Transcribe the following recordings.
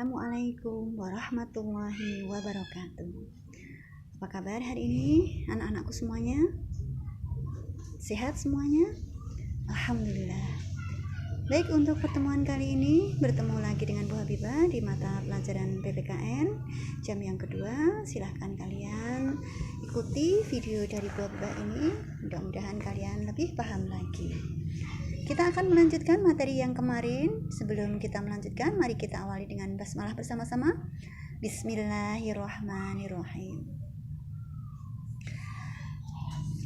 Assalamualaikum warahmatullahi wabarakatuh. Apa kabar hari ini anak-anakku semuanya? Sehat semuanya? Alhamdulillah. Baik, untuk pertemuan kali ini bertemu lagi dengan Bu Habibah di mata pelajaran PPKN jam yang kedua. Silahkan kalian ikuti video dari Bu Habibah ini, mudah-mudahan kalian lebih paham lagi. Kita akan melanjutkan materi yang kemarin. Sebelum kita melanjutkan, mari kita awali dengan basmalah bersama-sama. Bismillahirrahmanirrahim.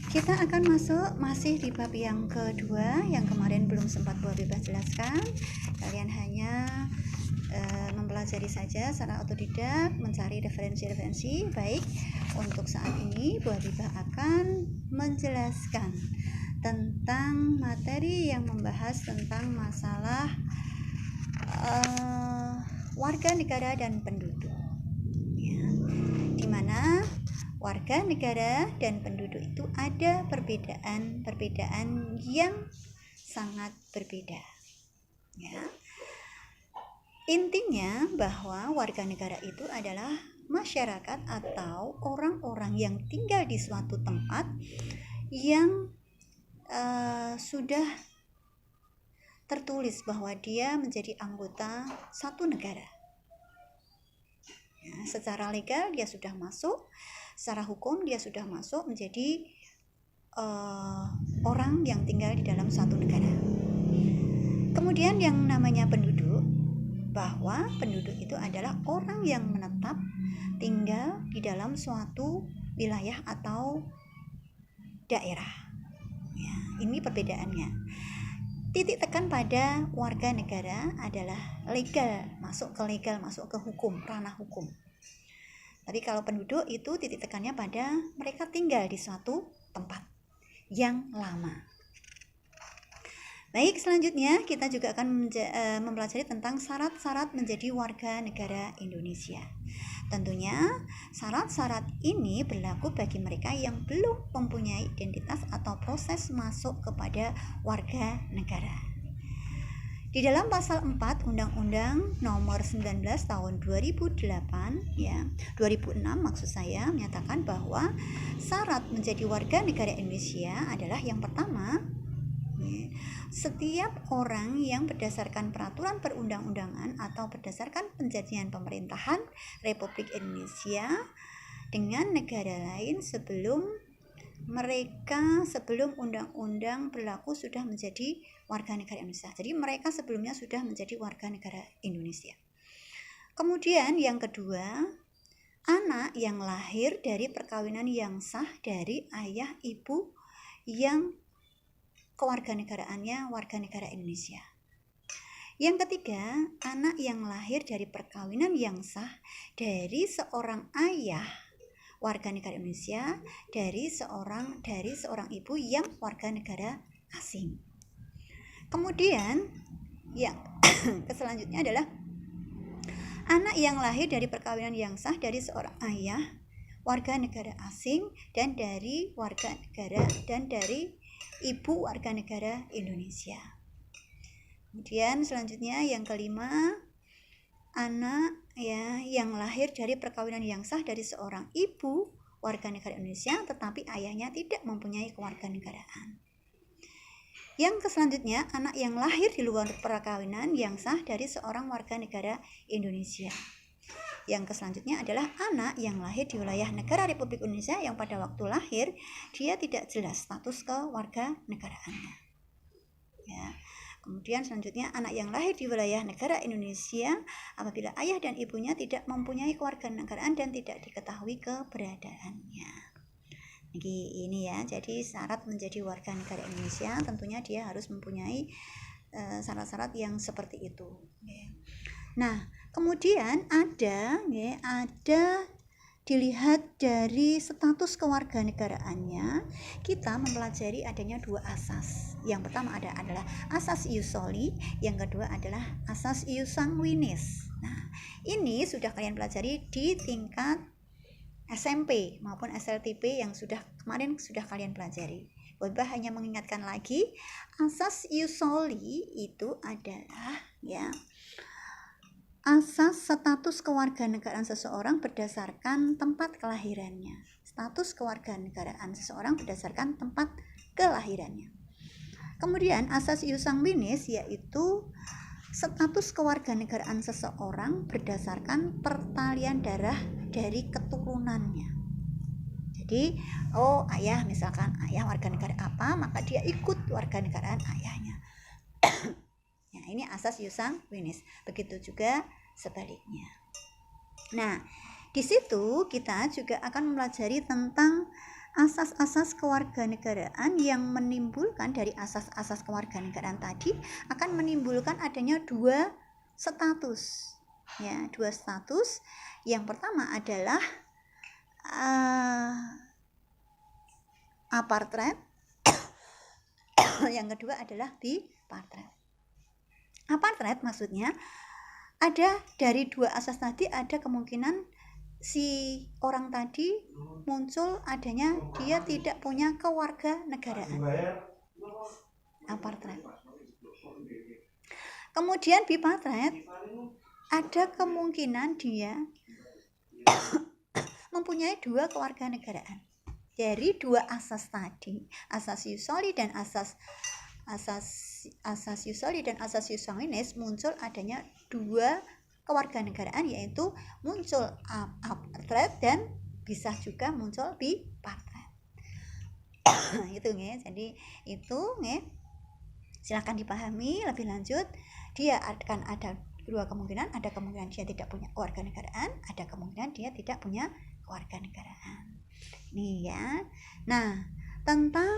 Kita akan masuk masih di bab yang kedua, yang kemarin belum sempat Bu Habibah jelaskan. Kalian hanya mempelajari saja secara otodidak, mencari referensi-referensi. Baik, untuk saat ini Bu Habibah akan menjelaskan tentang materi yang membahas tentang masalah warga negara dan penduduk, ya, dimana warga negara dan penduduk itu ada perbedaan yang sangat berbeda, ya. Intinya bahwa warga negara itu adalah masyarakat atau orang-orang yang tinggal di suatu tempat yang sudah tertulis bahwa dia menjadi anggota satu negara, ya, secara legal dia sudah masuk, secara hukum dia sudah masuk menjadi orang yang tinggal di dalam satu negara. Kemudian yang namanya penduduk, bahwa penduduk itu adalah orang yang menetap tinggal di dalam suatu wilayah atau daerah. Ya, ini perbedaannya. Titik tekan pada warga negara adalah legal, masuk ke hukum, ranah hukum. Tapi kalau penduduk itu titik tekannya pada mereka tinggal di suatu tempat yang lama. Baik, selanjutnya kita juga akan mempelajari tentang syarat-syarat menjadi warga negara Indonesia. Tentunya syarat-syarat ini berlaku bagi mereka yang belum mempunyai identitas atau proses masuk kepada warga negara. Di dalam pasal 4 Undang-Undang Nomor 19 Tahun 2008, ya, 2006 maksud saya, menyatakan bahwa syarat menjadi warga negara Indonesia adalah yang pertama, setiap orang yang berdasarkan peraturan perundang-undangan atau berdasarkan perjanjian pemerintahan Republik Indonesia dengan negara lain sebelum undang-undang berlaku sudah menjadi warga negara Indonesia. Jadi mereka sebelumnya sudah menjadi warga negara Indonesia. Kemudian yang kedua, anak yang lahir dari perkawinan yang sah dari ayah ibu yang kewarganegaraannya warga negara Indonesia. Yang ketiga, anak yang lahir dari perkawinan yang sah dari seorang ayah warga negara Indonesia dari seorang ibu yang warga negara asing. Kemudian yang selanjutnya adalah anak yang lahir dari perkawinan yang sah dari seorang ayah warga negara asing dan dari ibu warga negara Indonesia. Kemudian selanjutnya yang kelima, anak yang lahir dari perkawinan yang sah dari seorang ibu warga negara Indonesia tetapi ayahnya tidak mempunyai kewarganegaraan. Yang selanjutnya, anak yang lahir di luar perkawinan yang sah dari seorang warga negara Indonesia. Yang selanjutnya adalah anak yang lahir di wilayah negara Republik Indonesia yang pada waktu lahir dia tidak jelas status kewarganegaraannya. Ya. Kemudian selanjutnya anak yang lahir di wilayah negara Indonesia apabila ayah dan ibunya tidak mempunyai kewarganegaraan dan tidak diketahui keberadaannya. Ini ya, jadi syarat menjadi warga negara Indonesia tentunya dia harus mempunyai syarat-syarat yang seperti itu. Nah, kemudian ada dilihat dari status kewarganegaraannya, kita mempelajari adanya dua asas. Yang pertama adalah asas ius soli, yang kedua adalah asas ius sanguinis. Nah, ini sudah kalian pelajari di tingkat SMP maupun SLTP yang kemarin sudah kalian pelajari. Habibah hanya mengingatkan lagi, asas ius soli itu adalah asas status kewarganegaraan seseorang berdasarkan tempat kelahirannya. Status kewarganegaraan seseorang berdasarkan tempat kelahirannya. Kemudian asas ius sanguinis yaitu status kewarganegaraan seseorang berdasarkan pertalian darah dari keturunannya. Jadi, ayah, misalkan ayah warga negara apa, maka dia ikut warganegaraan ayahnya. Ya, ini asas ius sanguinis. Begitu juga sebaliknya. Nah, di situ kita juga akan mempelajari tentang asas-asas kewarganegaraan yang menimbulkan dari asas-asas kewarganegaraan tadi akan menimbulkan adanya dua status. Ya, dua status. Yang pertama adalah apartheid. Yang kedua adalah bipartheid. Apartheid maksudnya ada dari dua asas tadi ada kemungkinan si orang tadi muncul adanya dia tidak punya kewarganegaraan. Apartheid. Kemudian bipartheid ada kemungkinan dia mempunyai dua kewarganegaraan. Dari dua asas tadi, asas ius soli dan asas ius soli dan asas ius sanguinis muncul adanya dua kewarganegaraan, yaitu muncul apartheid dan bisa juga muncul bipartheid. Itu nge. Jadi itu nge. Silakan dipahami lebih lanjut. Dia akan ada dua kemungkinan, ada kemungkinan dia tidak punya kewarganegaraan, ada kemungkinan dia tidak punya kewarganegaraan. Nih ya. Nah, tentang